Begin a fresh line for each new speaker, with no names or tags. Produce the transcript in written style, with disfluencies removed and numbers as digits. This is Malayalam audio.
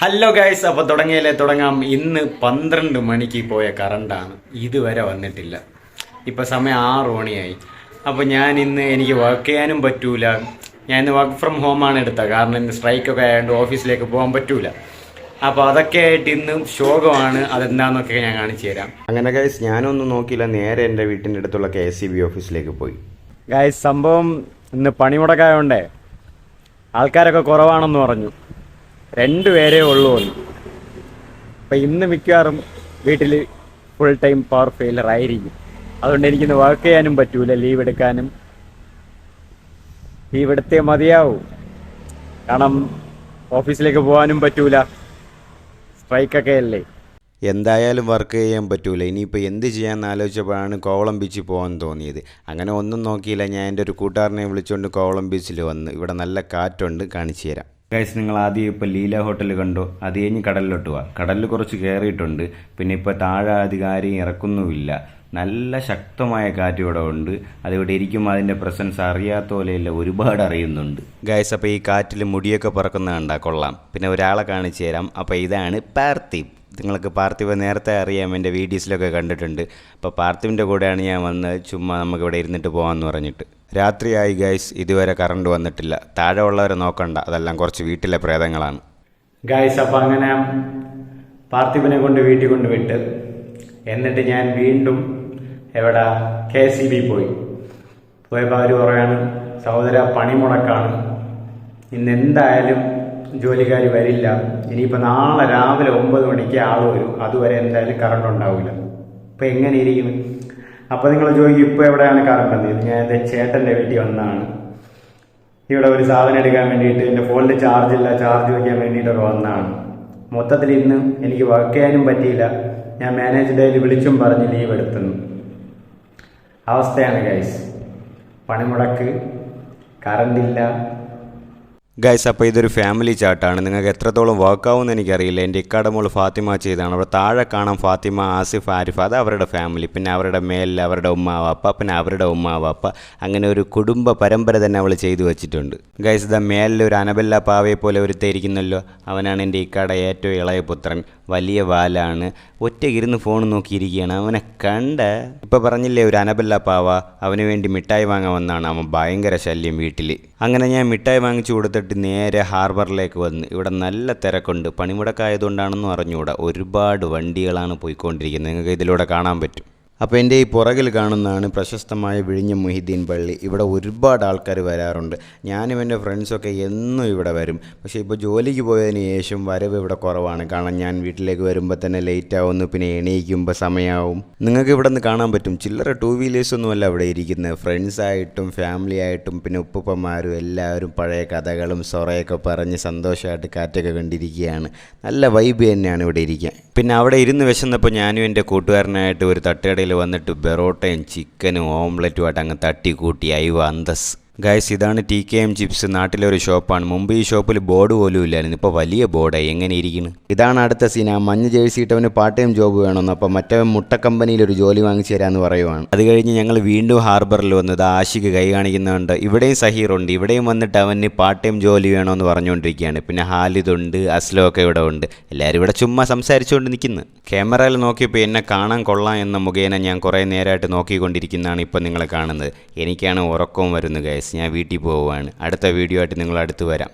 ഹലോ ഗൈസ്, അപ്പോൾ തുടങ്ങാം. ഇന്ന് 12 മണിക്ക് പോയ കറണ്ടാണ്, ഇതുവരെ വന്നിട്ടില്ല. ഇപ്പോൾ സമയം 6 മണിയായി. അപ്പോൾ എനിക്ക് വർക്ക് ചെയ്യാനും പറ്റൂല. ഞാൻ ഇന്ന് വർക്ക് ഫ്രം ഹോമാണ് എടുത്തത്, കാരണം ഇന്ന് സ്ട്രൈക്കൊക്കെ ആയതുകൊണ്ട് ഓഫീസിലേക്ക് പോകാൻ പറ്റൂല. അപ്പോൾ അതൊക്കെ ആയിട്ട് ഇന്ന് ശോകമാണ്. അതെന്താണെന്നൊക്കെ ഞാൻ കാണിച്ചു തരാം. അങ്ങനെ ഗൈസ്, ഞാനൊന്നും നോക്കിയില്ല, നേരെ എൻ്റെ വീട്ടിൻ്റെ അടുത്തുള്ള KSEB ഓഫീസിലേക്ക് പോയി. ഗൈസ്, സംഭവം ഇന്ന് പണിമുടക്കായോണ്ടേ ആൾക്കാരൊക്കെ കുറവാണെന്ന് പറഞ്ഞു. 2 പേരേ ഉള്ളൂ. അപ്പം ഇന്ന് മിക്കവാറും വീട്ടിൽ ഫുൾ ടൈം പവർ ഫെയിലർ ആയിരിക്കും. അതുകൊണ്ട് എനിക്കിന്ന് വർക്ക് ചെയ്യാനും പറ്റൂല, ലീവ് എടുക്കാനും. ലീവ് എടുത്തേ മതിയാവും, കാരണം ഓഫീസിലേക്ക് പോകാനും പറ്റൂല, സ്ട്രൈക്കൊക്കെ അല്ലേ. എന്തായാലും വർക്ക് ചെയ്യാൻ പറ്റൂല. ഇനിയിപ്പോൾ എന്ത് ചെയ്യാമെന്ന് ആലോചിച്ചപ്പോഴാണ് കോവളം ബീച്ചിൽ പോകാൻ തോന്നിയത്. അങ്ങനെ ഒന്നും നോക്കിയില്ല, ഞാൻ എൻ്റെ ഒരു കൂട്ടുകാരനെ വിളിച്ചുകൊണ്ട് കോവളം ബീച്ചിൽ വന്ന്. ഇവിടെ നല്ല കാറ്റുണ്ട്, കാണിച്ചു തരാം. ഗൈസ്, നിങ്ങൾ ആദ്യം ഇപ്പോൾ ലീല ഹോട്ടൽ കണ്ടോ? അത് കഴിഞ്ഞ് കടലിലോട്ട് പോവാം. കടലിൽ കുറച്ച് കയറിയിട്ടുണ്ട്. പിന്നെ ഇപ്പോൾ താഴെ അധികാരി ഇറക്കുന്നുമില്ല. നല്ല ശക്തമായ കാറ്റ് ഇവിടെ ഉണ്ട്. അതിവിടെ ഇരിക്കുമ്പോൾ അതിൻ്റെ പ്രസൻസ് അറിയാത്ത പോലെയല്ല, ഒരുപാട് അറിയുന്നുണ്ട്. ഗൈസ്, അപ്പോൾ ഈ കാറ്റിൽ മുടിയൊക്കെ പറക്കുന്ന കണ്ടാ കൊള്ളാം. പിന്നെ ഒരാളെ കാണിച്ചു തരാം. അപ്പോൾ ഇതാണ് പാർത്ഥിവ്. നിങ്ങൾക്ക് പാർത്ഥിവ് നേരത്തെ അറിയാം, എൻ്റെ വീഡിയോസിലൊക്കെ കണ്ടിട്ടുണ്ട്. അപ്പോൾ പാർത്ഥിവിൻ്റെ കൂടെയാണ് ഞാൻ വന്നത്, ചുമ്മാ നമുക്കിവിടെ ഇരുന്നിട്ട് പോകാമെന്ന് പറഞ്ഞിട്ട്. രാത്രിയായി ഗൈസ്, ഇതുവരെ കറണ്ട് വന്നിട്ടില്ല. താഴെ ഉള്ളവരെ നോക്കണ്ട, അതെല്ലാം കുറച്ച് വീട്ടിലെ പ്രേതങ്ങളാണ്. ഗൈസ്, അപ്പോൾ അങ്ങനെ പാർത്ഥിവിനെ കൊണ്ട് വീട്ടിൽ കൊണ്ട് വിട്ട്, എന്നിട്ട് ഞാൻ വീണ്ടും എവിടെ KSEB പോയപ്പോൾ അവർ പറയാണ്, സഹോദര പണിമുടക്കാണ്, ഇന്ന് എന്തായാലും ജോലിക്കാർ വരില്ല. ഇനിയിപ്പോൾ നാളെ രാവിലെ 9 മണിക്ക് ആൾ വരും, അതുവരെ എന്തായാലും കറണ്ട് ഉണ്ടാവില്ല. ഇപ്പം എങ്ങനെ ഇരിക്കും? അപ്പോൾ നിങ്ങൾ ചോദിക്കും, ഇപ്പോൾ എവിടെയാണ് കറണ്ട് എന്ന്. ഞാൻ എൻ്റെ ചേട്ടൻ്റെ വീട്ടിൽ വന്നതാണ്. ഇവിടെ ഒരു സാധനം എടുക്കാൻ വേണ്ടിയിട്ട്, എൻ്റെ ഫോണിൽ ചാർജ് വയ്ക്കാൻ വേണ്ടിയിട്ടൊക്കെ വന്നതാണ്. മൊത്തത്തിൽ ഇന്ന് എനിക്ക് വർക്ക് ചെയ്യാനും പറ്റിയില്ല. ഞാൻ മാനേജറുടെ വിളിച്ചും പറഞ്ഞ് ലീവ് എടുത്തുന്നു. അവസ്ഥയാണ് ഗൈസ്, പണിമുടക്ക്, കറണ്ടില്ല. ഗൈസ്, അപ്പോൾ ഇതൊരു ഫാമിലി ചാട്ടാണ്. നിങ്ങൾക്ക് എത്രത്തോളം വർക്കാവുമെന്ന് എനിക്കറിയില്ല. എൻ്റെ ഇക്കാടെ മോള് ഫാത്തിമ ചെയ്താണ്. അവിടെ താഴെ കാണാം ഫാത്തിമ, ആസിഫ്, ആരിഫ്, അത് അവരുടെ ഫാമിലി. പിന്നെ അവരുടെ മേലിൽ അവരുടെ ഉമ്മാവാപ്പ, പിന്നെ അവരുടെ ഉമ്മാവാപ്പ, അങ്ങനെ ഒരു കുടുംബ പരമ്പര തന്നെ അവൾ ചെയ്തു വെച്ചിട്ടുണ്ട്. ഗൈസ്, ഇതാ മേലിൽ ഒരു അനബെല്ല പാവയെ പോലെ ഒരുത്തായിരിക്കുന്നല്ലോ, അവനാണ് എൻ്റെ ഇക്കാടെ ഏറ്റവും ഇളയ പുത്രൻ. വലിയ വാലാണ്, ഒറ്റയ്ക്കിരുന്ന് ഫോൺ നോക്കിയിരിക്കുകയാണ്. അവനെ കണ്ട ഇപ്പോൾ പറഞ്ഞില്ലേ ഒരു അനബെല്ല പാവ, അവന് വേണ്ടി മിഠായി വാങ്ങാൻ വന്നാണ്. അവൻ ഭയങ്കര ശല്യം വീട്ടിൽ. അങ്ങനെ ഞാൻ മിഠായി വാങ്ങിച്ചു കൊടുത്തിട്ട് നേരെ ഹാർബറിലേക്ക് വന്ന്. ഇവിടെ നല്ല തിരക്കുണ്ട്, പണിമുടക്കായതുകൊണ്ടാണെന്നും അറിഞ്ഞുകൂടാ. ഒരുപാട് വണ്ടികളാണ് പോയിക്കൊണ്ടിരിക്കുന്നത്, നിങ്ങൾക്ക് ഇതിലൂടെ കാണാൻ പറ്റും. അപ്പോൾ എൻ്റെ ഈ പുറകിൽ കാണുന്നതാണ് പ്രശസ്തമായ വിഴിഞ്ഞം മുഹിദ്ദീൻ പള്ളി. ഇവിടെ ഒരുപാട് ആൾക്കാർ വരാറുണ്ട്. ഞാനും എൻ്റെ ഫ്രണ്ട്സൊക്കെ എന്നും ഇവിടെ വരും. പക്ഷേ ഇപ്പോൾ ജോലിക്ക് പോയതിന് ശേഷം വരവ് ഇവിടെ കുറവാണ്. കാരണം ഞാൻ വീട്ടിലേക്ക് വരുമ്പോൾ തന്നെ ലേറ്റ് ആവുന്നു, പിന്നെ എണീക്കുമ്പോൾ സമയമാവും. നിങ്ങൾക്ക് ഇവിടെ നിന്ന് കാണാൻ പറ്റും, ചില്ലറ 2 വീലേഴ്സൊന്നുമല്ല ഇവിടെ ഇരിക്കുന്നത്. ഫ്രണ്ട്സായിട്ടും ഫാമിലി ആയിട്ടും പിന്നെ ഉപ്പുപ്പന്മാരും എല്ലാവരും പഴയ കഥകളും സൊറയൊക്കെ പറഞ്ഞ് സന്തോഷമായിട്ട് കാറ്റൊക്കെ കണ്ടിരിക്കുകയാണ്. നല്ല വൈബ് തന്നെയാണ് ഇവിടെ ഇരിക്കാൻ. പിന്നെ അവിടെ ഇരുന്ന് വിശന്നപ്പോൾ ഞാനും എൻ്റെ കൂട്ടുകാരനായിട്ട് ഒരു തട്ടുകടയിൽ വന്നിട്ട് ബെറോട്ടയും ചിക്കനും ഓംലെറ്റുമായിട്ട് അങ്ങ് തട്ടിക്കൂട്ടി അയവ് അന്തസ്. ഗൈസ്, ഇതാണ് TKM ചിപ്സ്. നാട്ടിലെ ഒരു ഷോപ്പാണ്. മുമ്പ് ഈ ഷോപ്പിൽ ബോർഡ് പോലും ഇല്ലായിരുന്നു, ഇപ്പോൾ വലിയ ബോർഡായി. എങ്ങനെ ഇരിക്കുന്നു? ഇതാണ് അടുത്ത സീൻ. ആ മഞ്ഞ ജേഴ്സി ഇട്ടവന് പാർട്ട് ടൈം ജോബ് വേണമെന്ന്. അപ്പോൾ മറ്റേ മുട്ട കമ്പനിയിൽ ഒരു ജോലി വാങ്ങിച്ചു തരാമെന്ന് പറയുവാണ്. അത് കഴിഞ്ഞ് ഞങ്ങൾ വീണ്ടും ഹാർബറിൽ വന്നത്. ആഷിക്ക് കൈ കാണിക്കുന്നുണ്ട്. ഇവിടെയും സഹീറുണ്ട്. ഇവിടെയും വന്നിട്ട് അവന് പാർട്ട് ടൈം ജോലി വേണമെന്ന് പറഞ്ഞുകൊണ്ടിരിക്കുകയാണ്. പിന്നെ ഹാലിദുണ്ട്, അസ്ലമൊക്കെ ഇവിടെ ഉണ്ട്. എല്ലാവരും ഇവിടെ ചുമ്മാ സംസാരിച്ചുകൊണ്ട് നിൽക്കുന്നു. ക്യാമറയിൽ നോക്കിയപ്പോൾ എന്നെ കാണാൻ കൊള്ളാം എന്ന മുഖേന ഞാൻ കുറേ നേരമായിട്ട് നോക്കിക്കൊണ്ടിരിക്കുന്നതാണ് ഇപ്പോൾ നിങ്ങൾ കാണുന്നത്. എനിക്കാണ് ഉറക്കവും വരുന്നത് ഗൈസ്. ഞാൻ വീട്ടിൽ പോവുകയാണ്. അടുത്ത വീഡിയോ ആയിട്ട് നിങ്ങൾ അടുത്ത് വരാം.